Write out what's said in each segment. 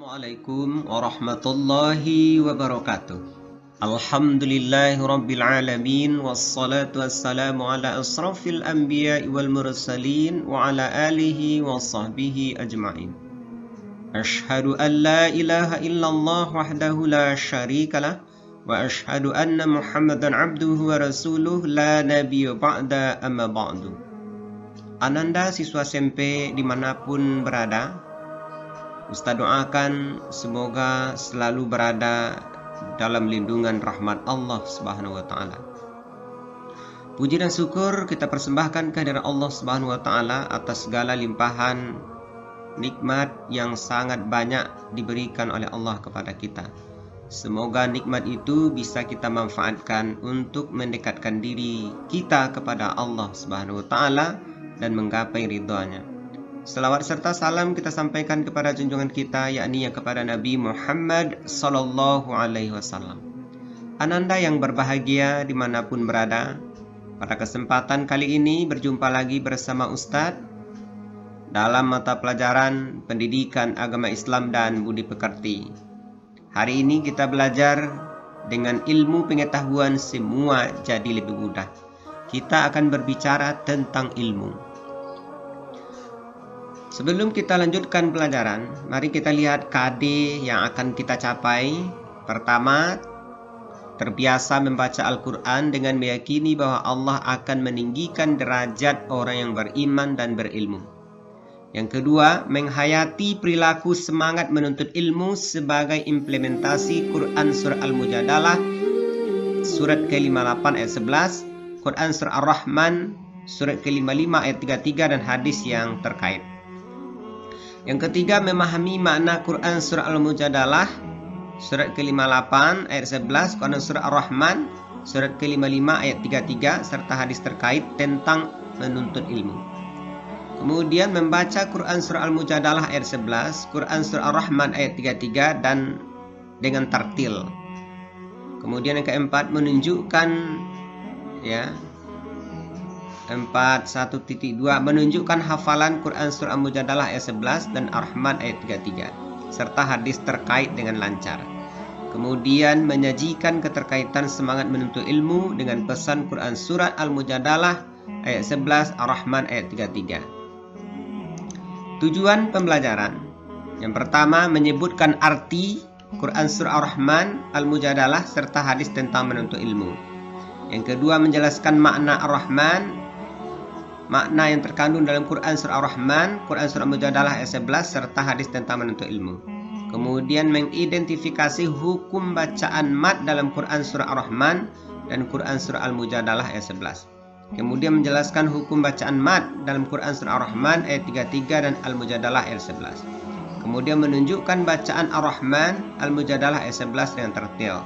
Assalamualaikum warahmatullahi wabarakatuh. Alhamdulillahi rabbil alamin, wassalatu wassalamu ala asrafil anbiya'i wal mursalin wa ala alihi wa sahbihi ajma'in. Ashhadu an la ilaha illallah wahdahu la syarikalah wa ashhadu anna Muhammadan abduhu wa rasuluh la nabiyya ba'da amma ba'du. Ananda siswa SMP dimanapun berada, Ustaz doakan semoga selalu berada dalam lindungan rahmat Allah Subhanahu wa taala. Puji dan syukur kita persembahkan kehadirat Allah Subhanahu wa taala atas segala limpahan nikmat yang sangat banyak diberikan oleh Allah kepada kita. Semoga nikmat itu bisa kita manfaatkan untuk mendekatkan diri kita kepada Allah Subhanahu wa taala dan menggapai ridha-Nya. Selawat serta salam kita sampaikan kepada junjungan kita, yakni kepada Nabi Muhammad Sallallahu Alaihi Wasallam. Ananda yang berbahagia dimanapun berada, pada kesempatan kali ini berjumpa lagi bersama Ustadz dalam mata pelajaran Pendidikan Agama Islam dan Budi Pekerti. Hari ini kita belajar dengan ilmu pengetahuan semua jadi lebih mudah. Kita akan berbicara tentang ilmu. Sebelum kita lanjutkan pelajaran, mari kita lihat KD yang akan kita capai. Pertama, terbiasa membaca Al-Quran dengan meyakini bahwa Allah akan meninggikan derajat orang yang beriman dan berilmu. Yang kedua, menghayati perilaku semangat menuntut ilmu sebagai implementasi Quran Surah Al-Mujadalah surat ke-58 ayat 11, Quran Surah Ar-Rahman surat ke-55 ayat 33 dan hadis yang terkait. Yang ketiga, memahami makna Quran Surah Al-Mujadalah surat ke-58 ayat 11, Quran Surah Ar-Rahman surat ke-55 ayat 33 serta hadis terkait tentang menuntut ilmu. Kemudian membaca Quran Surah Al-Mujadalah ayat 11, Quran Surah Ar-Rahman ayat 33 dan dengan tartil. Kemudian yang keempat, menunjukkan 4.1.2 menunjukkan hafalan Quran Surah Al-Mujadalah ayat 11 dan Ar-Rahman ayat 33 serta hadis terkait dengan lancar. Kemudian menyajikan keterkaitan semangat menuntut ilmu dengan pesan Quran Surah Al-Mujadalah ayat 11, Ar-Rahman ayat 33. Tujuan pembelajaran. Yang pertama, menyebutkan arti Quran Surah Ar-Rahman, Al-Mujadalah serta hadis tentang menuntut ilmu. Yang kedua, menjelaskan makna Ar-Rahman, makna yang terkandung dalam Quran Surah Ar-Rahman, Quran Surah Al-Mujadalah ayat 11 serta hadis tentang menuntut ilmu. Kemudian mengidentifikasi hukum bacaan mad dalam Quran Surah Ar-Rahman dan Quran Surah Al-Mujadalah ayat 11. Kemudian menjelaskan hukum bacaan mad dalam Quran Surah Ar-Rahman ayat 33 dan Al-Mujadalah ayat 11. Kemudian menunjukkan bacaan Ar-Rahman, Al-Mujadalah ayat 11 dengan tertil.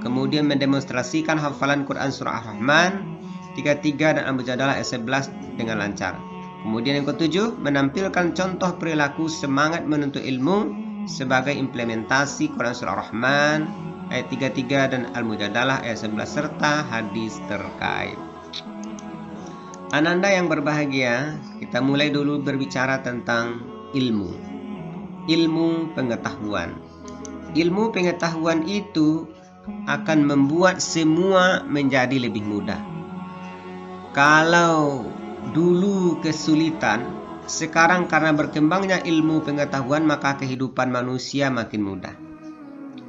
Kemudian mendemonstrasikan hafalan Quran Surah Ar-Rahman 33 dan Al-Mujadalah ayat 11 dengan lancar. Kemudian yang ketujuh, menampilkan contoh perilaku semangat menuntut ilmu sebagai implementasi Quran Surah Ar-Rahman ayat 33 dan Al-Mujadalah ayat 11 serta hadis terkait. Ananda yang berbahagia, kita mulai dulu berbicara tentang ilmu. Ilmu pengetahuan. Ilmu pengetahuan itu akan membuat semua menjadi lebih mudah. Kalau dulu kesulitan, sekarang karena berkembangnya ilmu pengetahuan maka kehidupan manusia makin mudah.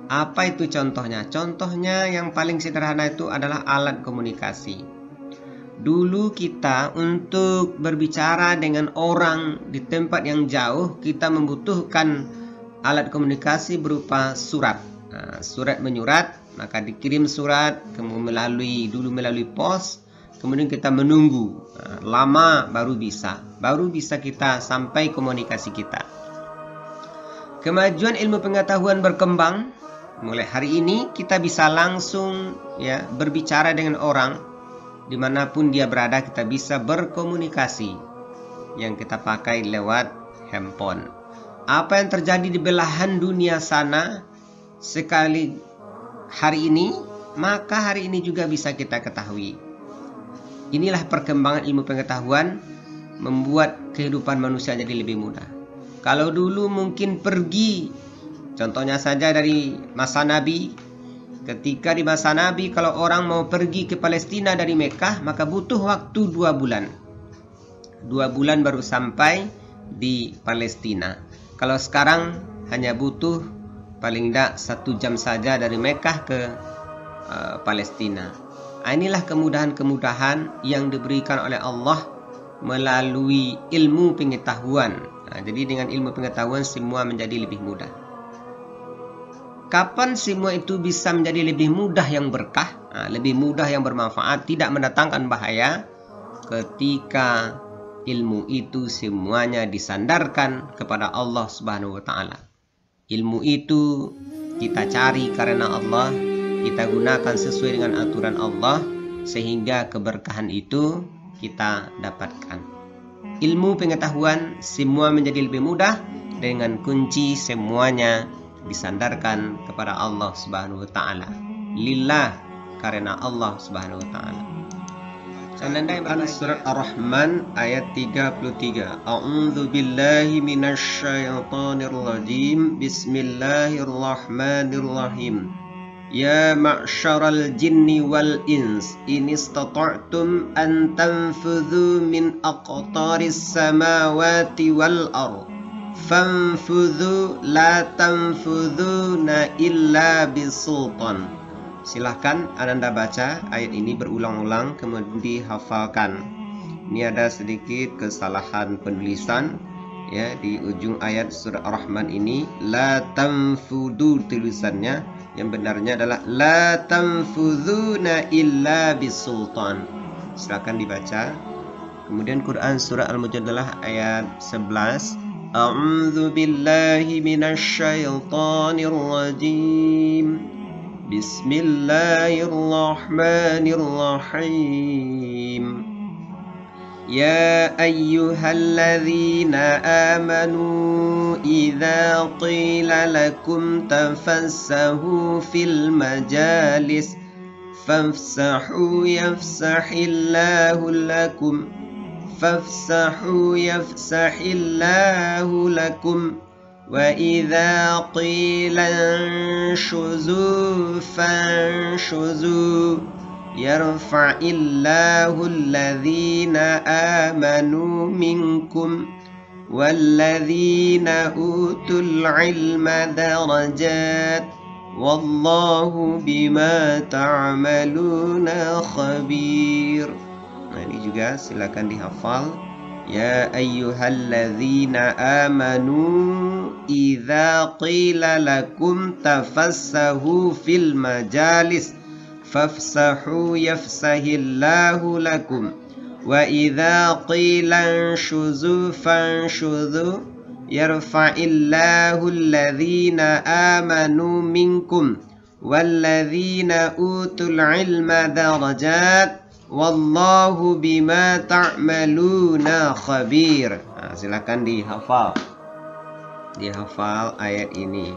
Apa itu contohnya? Contohnya yang paling sederhana itu adalah alat komunikasi. Dulu kita untuk berbicara dengan orang di tempat yang jauh, kita membutuhkan alat komunikasi berupa surat. Surat menyurat, maka dikirim surat, kemudian melalui pos. Kemudian kita menunggu lama baru bisa kita sampai komunikasi kita. Kemajuan ilmu pengetahuan berkembang. Mulai hari ini kita bisa langsung berbicara dengan orang dimanapun dia berada. Kita bisa berkomunikasi yang kita pakai lewat handphone. Apa yang terjadi di belahan dunia sana sekali hari ini, maka hari ini juga bisa kita ketahui. Inilah perkembangan ilmu pengetahuan membuat kehidupan manusia jadi lebih mudah. Kalau dulu mungkin pergi Contohnya saja dari masa Nabi. Ketika di masa Nabi, kalau orang mau pergi ke Palestina dari Mekah, maka butuh waktu 2 bulan. 2 bulan baru sampai di Palestina. Kalau sekarang hanya butuh paling tidak 1 jam saja dari Mekah ke Palestina. Inilah kemudahan-kemudahan yang diberikan oleh Allah melalui ilmu pengetahuan. Jadi dengan ilmu pengetahuan semua menjadi lebih mudah. Kapan semua itu bisa menjadi lebih mudah yang berkah, lebih mudah yang bermanfaat, tidak mendatangkan bahaya? Ketika ilmu itu semuanya disandarkan kepada Allah Subhanahu wa taala. Ilmu itu kita cari karena Allah, kita gunakan sesuai dengan aturan Allah, sehingga keberkahan itu kita dapatkan. Ilmu pengetahuan semua menjadi lebih mudah dengan kunci semuanya disandarkan kepada Allah Subhanahu wa taala. Lillah, karena Allah Subhanahu wa taala. Surat Ar-Rahman ayat 33. A'udzu billahi minasyaitonir rajim. Bismillahirrahmanirrahim. Ya ma'syaral jinni wal ins in istata'tum an tanfudhu min aqtaris samawati wal ardh fanfudhu la tanfudhuna illa bisultan. Silahkan Ananda baca ayat ini berulang-ulang kemudian dihafalkan. Ini ada sedikit kesalahan penulisan ya di ujung ayat surah Ar-Rahman ini. La tanfudhu tulisannya, yang benarnya adalah la tanfudhuna illa bisultan. Silakan dibaca. Kemudian Quran surah Al-Mujadalah ayat 11. A'udzu billahi minasyaitonir rajim. Bismillahirrahmanirrahim. Ya ayyuhalladzina amanu idza qila lakum tafassahu fil majalis fafsahu yafsahillahu lakum wa idza qila anshuzu fanshuzu yarfa'illahu alladhina amanu minkum walladzina utul ilma darajat wallahu bima ta'maluna khabir. Ini juga silakan dihafal. Ya ayyuhalladzina amanu idza qila lakum tafassahu fil majalis fafsahu yafsahillahu lakum wa idza qila anshuzu fanshuzu yarfa'illahu alladhina amanu minkum walladzina utul ilma darajat wallahu bima ta'maluna khabir. Silakan dihafal ayat ini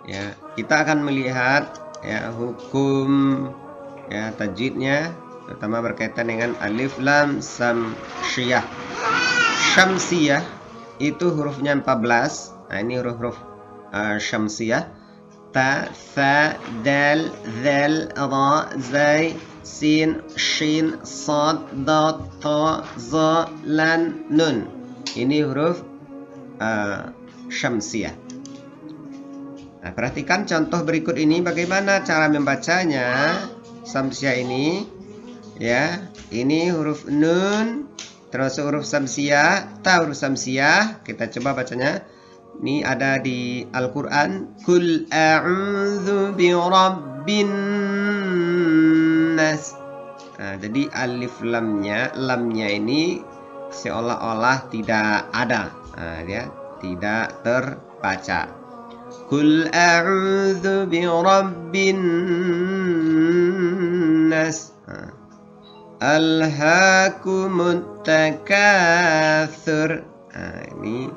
ya. Kita akan melihat ya hukum ya tajwidnya, terutama berkaitan dengan alif lam syamsiyah. Syamsiyah itu hurufnya 14. Ini huruf-huruf syamsiyah. Ta, tha, dal, zal, ra, zai, sin, shin, sad, dad, ta, za, lan, nun. Ini huruf syamsiyah. Nah, perhatikan contoh berikut ini bagaimana cara membacanya. Syamsiyah ini ya, ini huruf nun, terus huruf syamsiyah, ta huruf syamsiyah. Kita coba bacanya. Ini ada di Al-Quran. Kul a'udzu birabbin nas. Nah, jadi alif lamnya ini seolah-olah tidak ada. Nah, dia tidak terbaca. Kul a'udzu birabbin nas. Alhaakumut takatsur. Nah, ini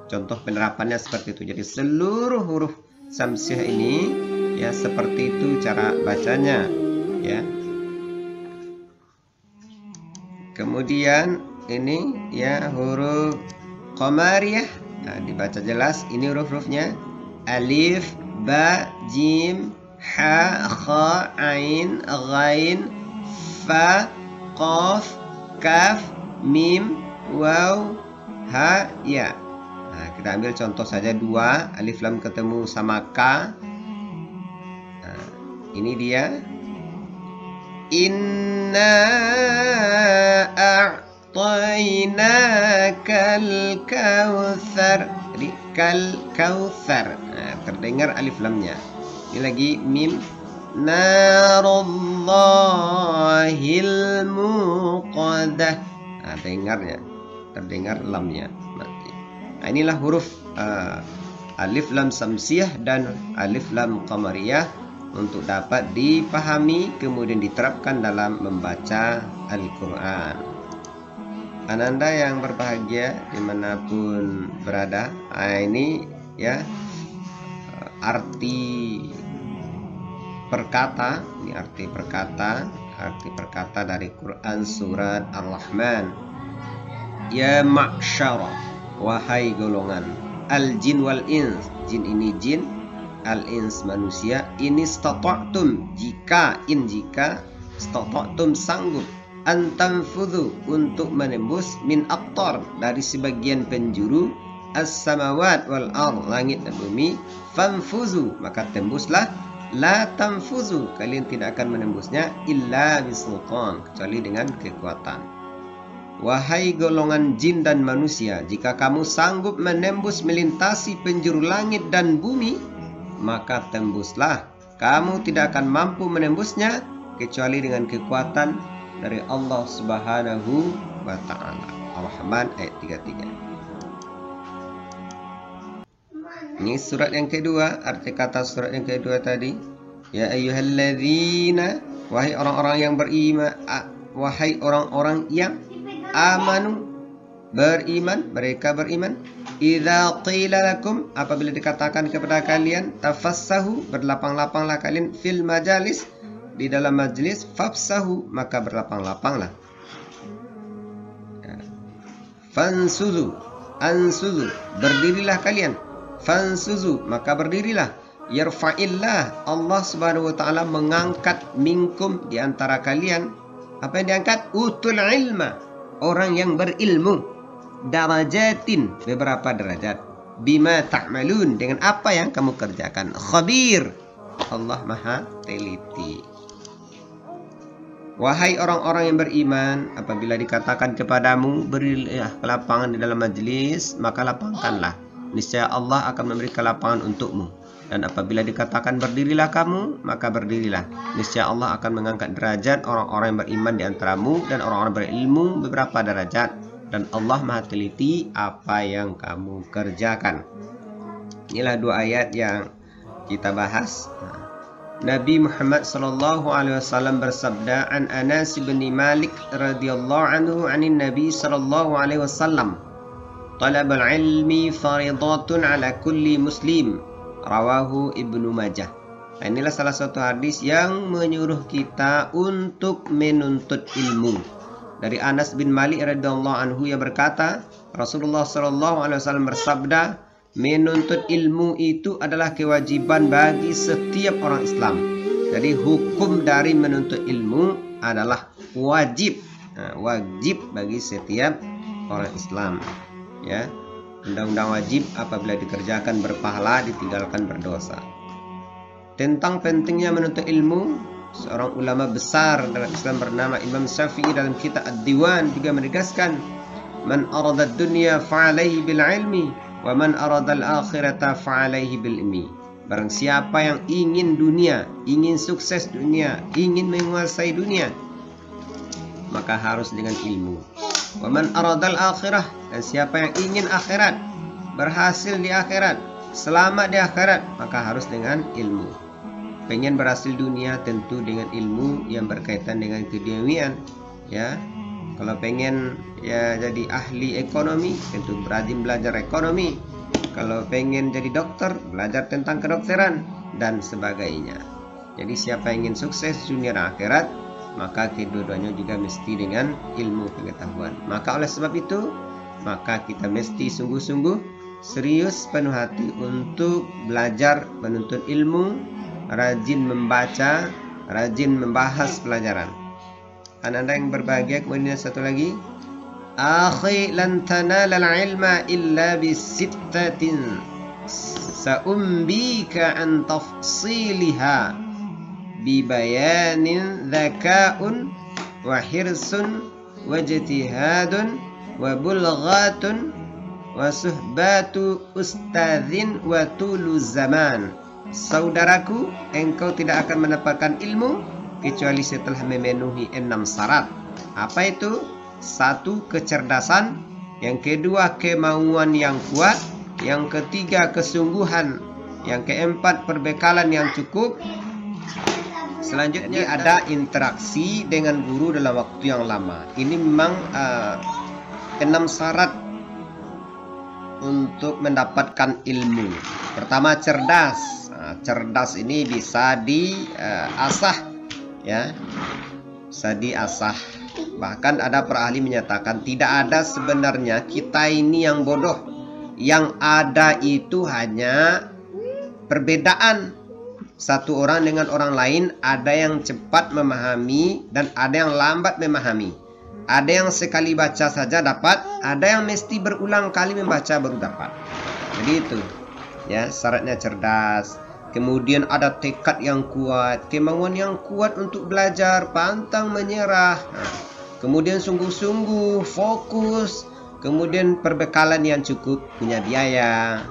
contoh penerapannya seperti itu. Jadi seluruh huruf syamsiyah ini ya seperti itu cara bacanya ya. Kemudian ini ya huruf qamariyah. Nah, dibaca jelas ini huruf-hurufnya alif, ba, jim, ha, kha, ain, ghain, fa, qaf, kaf, mim, waw, ha, ya. Nah, kita ambil contoh saja dua, alif lam ketemu sama ka. Nah, ini dia. Inna a'tainakal kautsar. Jadi kal kautsar. Nah, terdengar alif lamnya. Ini lagi mim. Narullahil muqadah. Nah, dengarnya. Terdengar lamnya. Mati. Nah, inilah huruf alif lam samsiyah dan alif lam qamariyah untuk dapat dipahami kemudian diterapkan dalam membaca Al-Quran. Ananda yang berbahagia dimanapun berada, ini ya arti perkata, ini arti perkata dari Quran surat Ar-Rahman. Ya ma'syara, wahai golongan al-jin wal ins, jin ini jin, al-ins manusia, ini stata'tum, jika stata'tum sanggup, antanfudhu untuk menembus, min aqtar dari sebagian penjuru, as-samawat wal ard langit dan bumi, fanfuzu maka tembuslah, la tanfuzu kalian tidak akan menembusnya, illa bisultan kecuali dengan kekuatan. Wahai golongan jin dan manusia, jika kamu sanggup menembus melintasi penjuru langit dan bumi, maka tembuslah. Kamu tidak akan mampu menembusnya kecuali dengan kekuatan dari Allah Subhanahu wa ta'ala. Ar-Rahman ayat 33. Ini surat yang kedua, arti kata surat yang kedua tadi. Ya ayyuhalladzina, wahai orang-orang yang beriman, wahai orang-orang yang amanu, beriman, mereka beriman. Idza qila lakum, apabila dikatakan kepada kalian, tafassahu, berlapang-lapanglah kalian, fil majalis, di dalam majlis, fafsahu, maka berlapang-lapanglah. Fansuzu, ansuzu, berdirilah kalian. Fansuzu, maka berdirilah. Yarfa'illah, Allah Subhanahu wa ta'ala mengangkat minkum, di antara kalian. Apa yang diangkat? Utul ilma, orang yang berilmu, darajatin, beberapa derajat, bima ta'malun, dengan apa yang kamu kerjakan, khabir, Allah maha teliti. Wahai orang-orang yang beriman, apabila dikatakan kepadamu berilah kelapangan di dalam majlis, maka lapangkanlah, niscaya Allah akan memberi kelapangan untukmu. Dan apabila dikatakan berdirilah kamu, maka berdirilah, niscaya Allah akan mengangkat derajat orang-orang yang beriman di antaramu dan orang-orang berilmu beberapa derajat, dan Allah maha teliti apa yang kamu kerjakan. Inilah dua ayat yang kita bahas. Nabi Muhammad sallallahu alaihi wasallam bersabda, an Anas bin Malik radhiyallahu anhu anin Nabi sallallahu alaihi wasallam, talabul ilmi faridatun ala kulli muslim, rawahu Ibnu Majah. Nah, inilah salah satu hadis yang menyuruh kita untuk menuntut ilmu. Dari Anas bin Malik radhiyallahu anhu yang berkata, Rasulullah sallallahu alaihi wasallam bersabda, menuntut ilmu itu adalah kewajiban bagi setiap orang Islam. Jadi hukum dari menuntut ilmu adalah wajib, wajib bagi setiap orang Islam. Ya, undang-undang wajib apabila dikerjakan berpahala, ditinggalkan berdosa. Tentang pentingnya menuntut ilmu, seorang ulama besar dalam Islam bernama Imam Syafi'i dalam kitab Ad-Diwan juga menegaskan, man arada ad-dunya fa'alaihi bil ilmi wa man arada al-akhirata fa'alaihi bil ilmi. Barang siapa yang ingin dunia, ingin sukses dunia, ingin menguasai dunia, maka harus dengan ilmu. Wa man arada al-akhirah, dan siapa yang ingin akhirat, berhasil di akhirat, selamat di akhirat, maka harus dengan ilmu. Pengen berhasil dunia tentu dengan ilmu yang berkaitan dengan keduniaan, ya. Kalau pengen ya jadi ahli ekonomi, tentu rajin belajar ekonomi. Kalau pengen jadi dokter, belajar tentang kedokteran dan sebagainya. Jadi siapa yang ingin sukses dunia dan akhirat, maka kedua-duanya juga mesti dengan ilmu pengetahuan. Maka oleh sebab itu, maka kita mesti sungguh-sungguh serius penuh hati untuk belajar menuntut ilmu, rajin membaca, rajin membahas pelajaran. Anak-anak yang berbahagia, kemudian satu lagi, akhi lan tanalal ilma illa bisittatin sa'umbika an tafsiliha bibayanin dzaka'un wa hirsun wa ijtihadun wa bulghatun wa suhbatu ustadzin wa tulu zaman. Saudaraku, engkau tidak akan mendapatkan ilmu kecuali setelah memenuhi 6 syarat. Apa itu? 1. Kecerdasan. Yang kedua, kemauan yang kuat. Yang ketiga, kesungguhan. Yang keempat, perbekalan yang cukup. Selanjutnya ada interaksi dengan guru dalam waktu yang lama. Ini memang 6 syarat untuk mendapatkan ilmu. Pertama, cerdas. Cerdas ini bisa diasah, ya, bisa diasah. Bahkan ada para ahli menyatakan tidak ada sebenarnya kita ini yang bodoh. Yang ada itu hanya perbedaan satu orang dengan orang lain. Ada yang cepat memahami dan ada yang lambat memahami. Ada yang sekali baca saja dapat, ada yang mesti berulang kali membaca baru dapat. Jadi itu, ya, syaratnya cerdas. Kemudian ada tekad yang kuat, kemauan yang kuat untuk belajar, pantang menyerah. Kemudian sungguh-sungguh, fokus. Kemudian perbekalan yang cukup, punya biaya.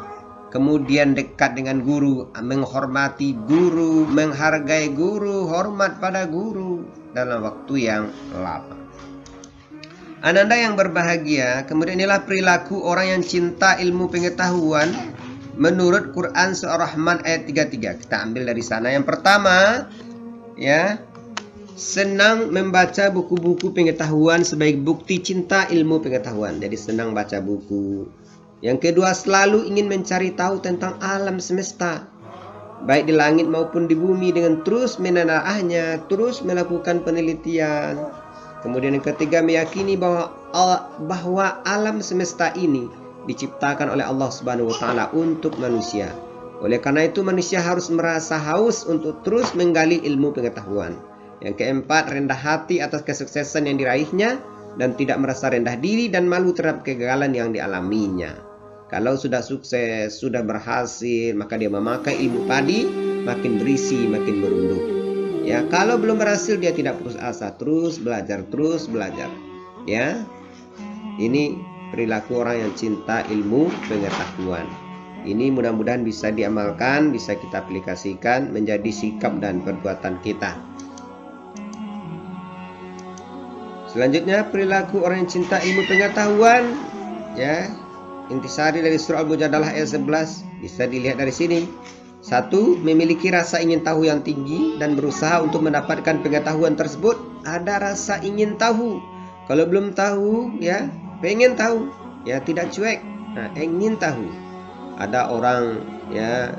Kemudian dekat dengan guru, menghormati guru, menghargai guru, hormat pada guru dalam waktu yang lama. Ananda yang berbahagia, kemudian inilah perilaku orang yang cinta ilmu pengetahuan menurut Quran Surah Rahman ayat 33. Kita ambil dari sana. Yang pertama, ya, senang membaca buku-buku pengetahuan sebagai bukti cinta ilmu pengetahuan. Jadi senang baca buku. Yang kedua, selalu ingin mencari tahu tentang alam semesta, baik di langit maupun di bumi, dengan terus menelaahnya, terus melakukan penelitian. Kemudian yang ketiga, meyakini bahwa alam semesta ini diciptakan oleh Allah Subhanahu wa taala untuk manusia. Oleh karena itu manusia harus merasa haus untuk terus menggali ilmu pengetahuan. Yang keempat, rendah hati atas kesuksesan yang diraihnya dan tidak merasa rendah diri dan malu terhadap kegagalan yang dialaminya. Kalau sudah sukses, sudah berhasil, maka dia memakai ilmu tadi, makin berisi, makin merunduk. Ya, kalau belum berhasil dia tidak putus asa, terus belajar, ya. Ini perilaku orang yang cinta ilmu pengetahuan. Ini mudah-mudahan bisa diamalkan, bisa kita aplikasikan menjadi sikap dan perbuatan kita. Selanjutnya, perilaku orang yang cinta ilmu pengetahuan, ya. Intisari dari surah Al-Mujadalah ayat 11 bisa dilihat dari sini. 1. Memiliki rasa ingin tahu yang tinggi dan berusaha untuk mendapatkan pengetahuan tersebut. Ada rasa ingin tahu. Kalau belum tahu, ya, pengen tahu, ya, tidak cuek. Nah, ingin tahu. Ada orang, ya,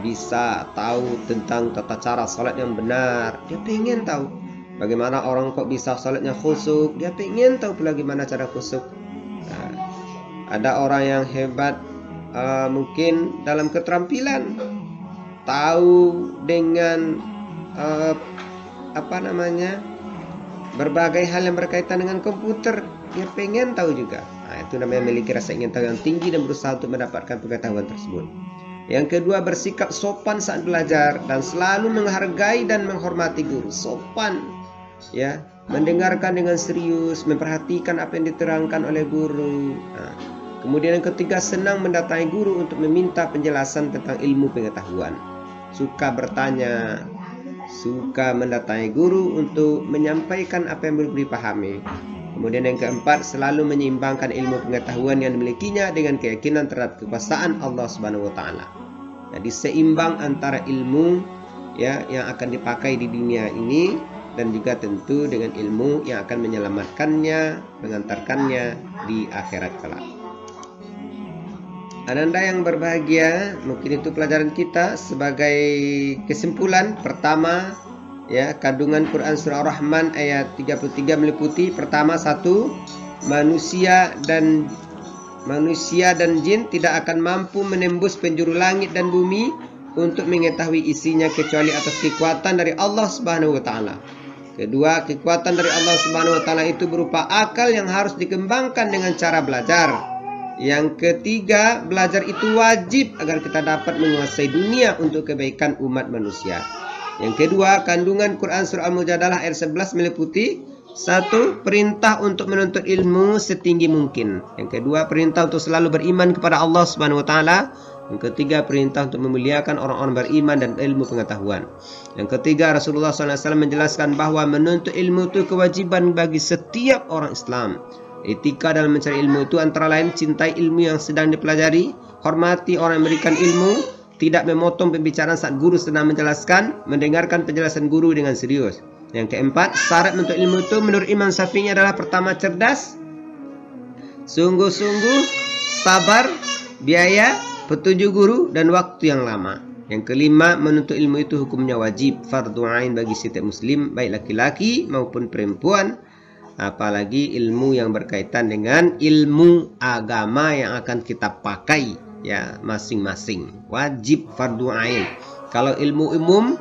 bisa tahu tentang tata cara salat yang benar, dia pengen tahu. Bagaimana orang kok bisa salatnya khusyuk, dia pengen tahu pula gimana cara khusyuk. Nah, ada orang yang hebat, mungkin dalam keterampilan, tahu dengan berbagai hal yang berkaitan dengan komputer, dia pengen tahu juga. Nah, itu namanya memiliki rasa ingin tahu yang tinggi dan berusaha untuk mendapatkan pengetahuan tersebut. Yang kedua, bersikap sopan saat belajar dan selalu menghargai dan menghormati guru. Sopan, ya, mendengarkan dengan serius, memperhatikan apa yang diterangkan oleh guru. Nah, kemudian yang ketiga, senang mendatangi guru untuk meminta penjelasan tentang ilmu pengetahuan. Suka bertanya, suka mendatangi guru untuk menyampaikan apa yang belum dipahami. Kemudian yang keempat, selalu menyeimbangkan ilmu pengetahuan yang dimilikinya dengan keyakinan terhadap kekuasaan Allah Subhanahu wa taala. Jadi seimbang antara ilmu, ya, yang akan dipakai di dunia ini dan juga tentu dengan ilmu yang akan menyelamatkannya, mengantarkannya di akhirat kelak. Ananda yang berbahagia, mungkin itu pelajaran kita sebagai kesimpulan. Pertama, ya, kandungan Quran Surah Rahman ayat 33 meliputi pertama, 1, manusia dan manusia dan jin tidak akan mampu menembus penjuru langit dan bumi untuk mengetahui isinya kecuali atas kekuatan dari Allah Subhanahu wa taala. Kedua, kekuatan dari Allah Subhanahu wa taala itu berupa akal yang harus dikembangkan dengan cara belajar. Yang ketiga, belajar itu wajib agar kita dapat menguasai dunia untuk kebaikan umat manusia. Yang kedua, kandungan Quran surah Al-Mujadalah ayat 11 meliputi: 1. Perintah untuk menuntut ilmu setinggi mungkin. Yang kedua, perintah untuk selalu beriman kepada Allah Subhanahu wa taala. Yang ketiga, perintah untuk memuliakan orang-orang beriman dan ilmu pengetahuan. Yang ketiga, Rasulullah SAW menjelaskan bahwa menuntut ilmu itu kewajiban bagi setiap orang Islam. Etika dalam mencari ilmu itu antara lain cintai ilmu yang sedang dipelajari, hormati orang yang memberikan ilmu, tidak memotong pembicaraan saat guru sedang menjelaskan, mendengarkan penjelasan guru dengan serius. Yang keempat, syarat untuk ilmu itu menurut Imam Syafi'i adalah: pertama, cerdas, sungguh-sungguh, sabar, biaya, petunjuk guru, dan waktu yang lama. Yang kelima, menuntut ilmu itu hukumnya wajib, fardu ain bagi setiap muslim, baik laki-laki maupun perempuan. Apalagi ilmu yang berkaitan dengan ilmu agama yang akan kita pakai, ya, masing-masing. Wajib fardu ain. Kalau ilmu umum,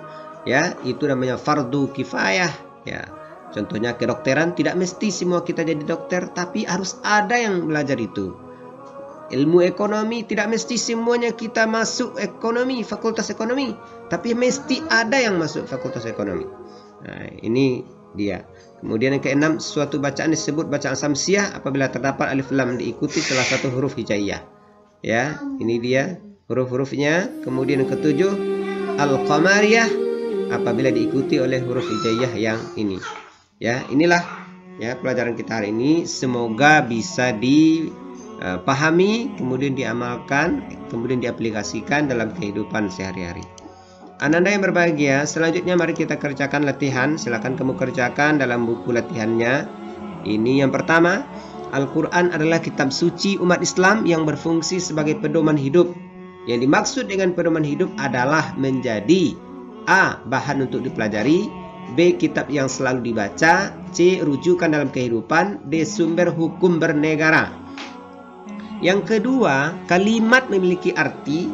ya, itu namanya fardu kifayah, ya. Contohnya kedokteran, tidak mesti semua kita jadi dokter, tapi harus ada yang belajar itu. Ilmu ekonomi, tidak mesti semuanya kita masuk ekonomi, fakultas ekonomi, tapi mesti ada yang masuk fakultas ekonomi. Nah, ini dia. Kemudian yang keenam, suatu bacaan disebut bacaan samsiah apabila terdapat alif lam diikuti salah satu huruf hijaiyah. Ya, ini dia huruf-hurufnya. Kemudian yang ketujuh, al-qamariyah apabila diikuti oleh huruf hijaiyah yang ini. Ya, inilah ya pelajaran kita hari ini. Semoga bisa dipahami, kemudian diamalkan, kemudian diaplikasikan dalam kehidupan sehari-hari. Ananda yang berbahagia, selanjutnya mari kita kerjakan latihan. Silakan kamu kerjakan dalam buku latihannya. Ini yang pertama, Al-Quran adalah kitab suci umat Islam yang berfungsi sebagai pedoman hidup. Yang dimaksud dengan pedoman hidup adalah menjadi A. bahan untuk dipelajari, B. kitab yang selalu dibaca, C. rujukan dalam kehidupan, D. sumber hukum bernegara. Yang kedua, kalimat memiliki arti,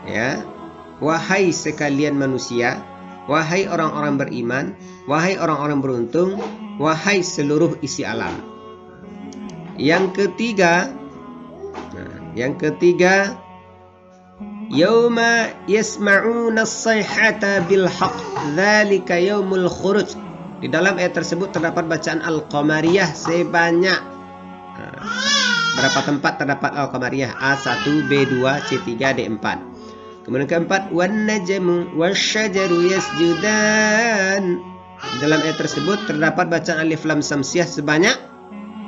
ya, wahai sekalian manusia, wahai orang-orang beriman, wahai orang-orang beruntung, wahai seluruh isi alam. Yang ketiga, yauma yasma'una as-sayhata bil haqq, dzalika yaumul khuruj. Di dalam ayat tersebut terdapat bacaan al-qamariyah sebanyak berapa tempat terdapat al-qamariyah? A1, B2, C3, D4. Kemudian keempat, wan najmu wasyajaru yasjudan. Dalam ayat tersebut terdapat bacaan alif lam samsiah sebanyak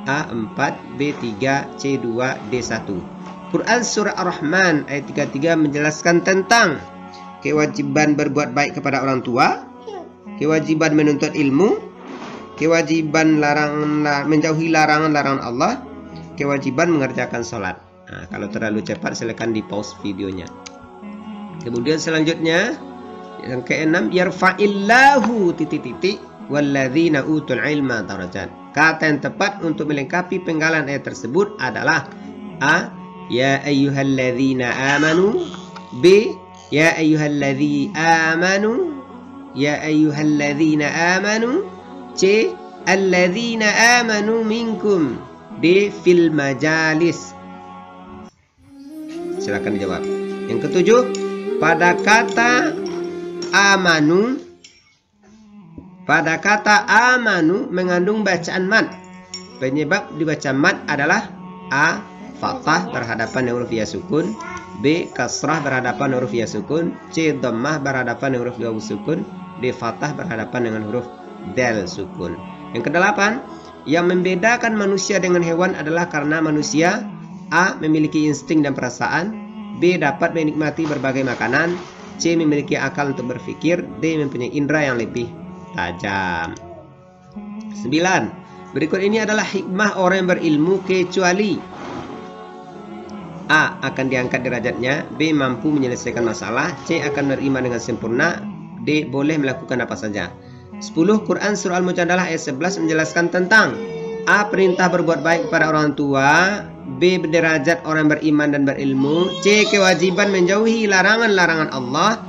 A4, B3, C2, D1. Quran surah Ar-Rahman ayat 33 menjelaskan tentang kewajiban berbuat baik kepada orang tua, kewajiban menuntut ilmu, kewajiban menjauhi larangan-larangan Allah, kewajiban mengerjakan sholat. Nah, kalau terlalu cepat silakan di pause videonya. Kemudian selanjutnya yang keenam, yarfa'illahu walladzina utul ilma darajat. Kata yang tepat untuk melengkapi penggalan ayat tersebut adalah A. ya ayyuhalladzina amanu, B. ya ayyuhalladzina amanu, C. alladzina amanu minkum, D. fil majalis. Silakan dijawab. Yang ketujuh, pada kata amanu mengandung bacaan mad. Penyebab dibaca mad adalah A. fathah berhadapan dengan huruf ya sukun, B. kasrah berhadapan dengan huruf ya sukun, C. dhammah berhadapan dengan huruf ya sukun, D. fathah berhadapan dengan huruf dal sukun. Yang kedelapan, yang membedakan manusia dengan hewan adalah karena manusia A. memiliki insting dan perasaan, B. dapat menikmati berbagai makanan, C. memiliki akal untuk berpikir, D. mempunyai indera yang lebih tajam. 9. Berikut ini adalah hikmah orang yang berilmu kecuali A. akan diangkat derajatnya, B. mampu menyelesaikan masalah, C. akan beriman dengan sempurna, D. boleh melakukan apa saja. 10. Quran surah Al-Mujadalah ayat 11 menjelaskan tentang A. perintah berbuat baik kepada orang tua, B. Derajat orang beriman dan berilmu. C. Kewajiban menjauhi larangan-larangan Allah.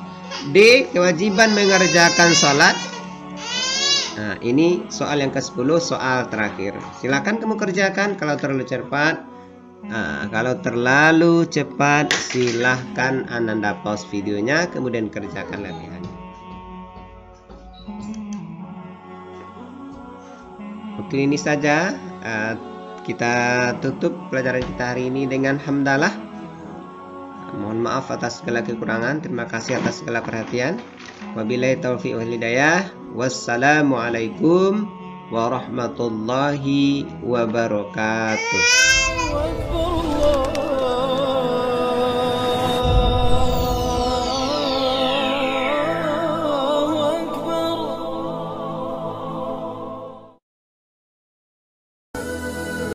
D. Kewajiban mengerjakan sholat. Nah, ini soal yang ke-10, soal terakhir. Silakan kamu kerjakan kalau terlalu cepat. Nah, kalau terlalu cepat silahkan Ananda pause videonya kemudian kerjakan latihannya. Oke, ini saja kita tutup pelajaran kita hari ini dengan hamdalah. Mohon maaf atas segala kekurangan. Terima kasih atas segala perhatian. Wabillahi taufiq wal hidayah. Wassalamualaikum warahmatullahi wabarakatuh.